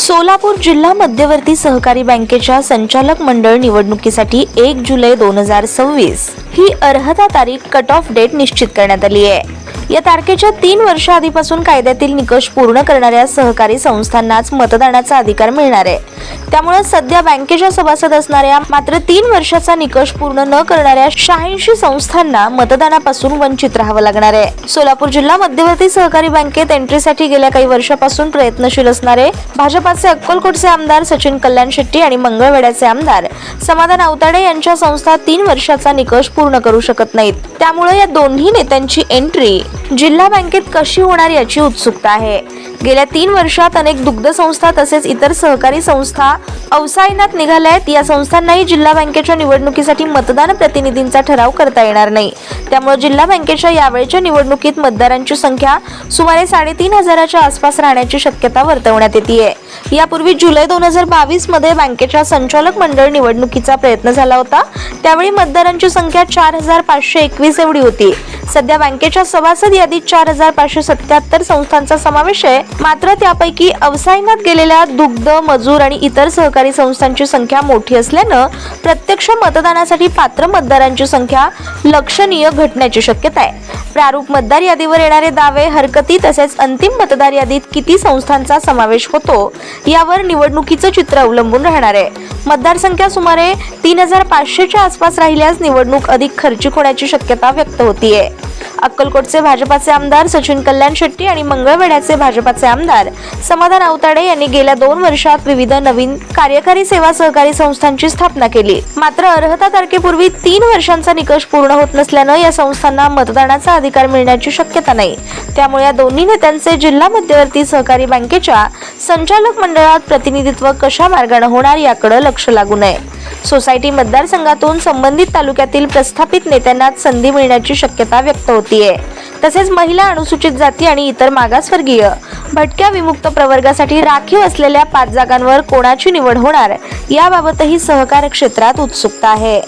सोलापूर जिल्हा मध्यवर्ती सहकारी बँकेच्या संचालक मंडळ निवडणुकीसाठी 1 जुलै 2026 ही अर्हता तारीख कट ऑफ डेट निश्चित करण्यात आली आहे। या तारखेच्या 3 वर्ष आधीपासून कायद्यातील निकष पूर्ण करणाऱ्या सहकारी संस्थांनाच मतदानाचा अधिकार मिळणार आहे। त्यामुळे सध्या बँकेच्या सभासद असणाऱ्या मात्र 3 वर्षाचा निकष पूर्ण न करणाऱ्या 86 संस्थांना मतदानापासून वंचित राहावं लागणार आहे। सोलापूर जिल्हा मध्यवर्ती सहकारी बँकेत एंट्रीसाठी गेल्या काही वर्षापासून प्रयत्नशील असणारे भाजपाचे अक्कलकोटचे आमदार सचिन कल्याण शेट्टी आणि मंगळवेढ्याचे आमदार समाधान आवताडे यांच्या संस्था 3 वर्षाचा निकष पूर्ण करू शकत नाहीत। त्यामुळे या दोन्ही नेत्यांची एंट्री जिल्हा बँकेत कशी होणार याची उत्सुकता आहे। गेल्या 3 वर्षात अनेक दुग्ध संस्था तसेच इतर सहकारी संस्था अवसायनात निघाल्या आहेत। या संस्थांनाही जिल्हा बँकेच्या निवडणुकीसाठी मतदान प्रतिनिधींचा ठराव करता येणार नाही। त्यामुळे जिल्हा बँकेच्या यावेळच्या निवडणुकीत मतदारांची संख्या सुमारे 3,500च्या आसपास राहण्याची शक्यता वर्तवण्यात येते। यापूर्वी जुलै 2022 मध्ये बँकेच्या संचालक मंडळ निवडणुकीचा प्रयत्न झाला होता। त्यावेळी मतदारांची संख्या 4,521 एवढी होती। सध्या बँकेच्या सभासद यादीत 4,577 संस्थांचा समावेश आहे। मात्र त्यापैकी अवसायनात गेलेल्या दुग्ध मजूर आणि इतर सहकारी संस्थांची संख्या मोठी असल्यानं प्रत्यक्ष मतदानासाठी पात्र मतदारांची संख्या लक्षणीय घटण्याची शक्यता आहे। प्रारूप मतदार यादीवर येणारे दावे, हरकती तसेच अंतिम मतदार यादीत किती संस्थांचा समावेश होतो यावर निवडणुकीचं चित्र अवलंबून राहणार आहे। मतदार संख्या सुमारे 3,500च्या आसपास राहिल्यास निवडणूक अधिक खर्चिक होण्याची शक्यता व्यक्त होतीये। अक्कलकोटचे भाजपाचे आमदार सचिन कल्याण शेट्टी आणि मंगळवेढ्याचे भाजपाचे आमदार समाधान आवताडे यांनी गेल्या 2 वर्षात विविध नवीन कार्यकारी सेवा सहकारी संस्थांची स्थापना केली। मात्र अर्हता तारखेपूर्वी 3 वर्षांचा निकष पूर्ण होत नसल्यानं या संस्थांना मतदानाचा अधिकार मिळण्याची शक्यता नाही। त्यामुळे या दोन्ही नेत्यांचे जिल्हा मध्यवर्ती सहकारी बँकेच्या संचालक मंडळात प्रतिनिधित्व कशा मार्गाने होणार याकडे लक्ष लागू नये। सोसायटी मतदारसंघातून संबंधित तालुक्यातील प्रस्थापित नेत्यांना संधी मिळण्याची शक्यता व्यक्त होतीये। तसेच महिला, अनुसूचित जाती आणि इतर मागासवर्गीय, भटक्या विमुक्त प्रवर्गासाठी राखीव असलेल्या 5 जागांवर कोणाची निवड होणार याबाबतही सहकार क्षेत्रात उत्सुकता आहे।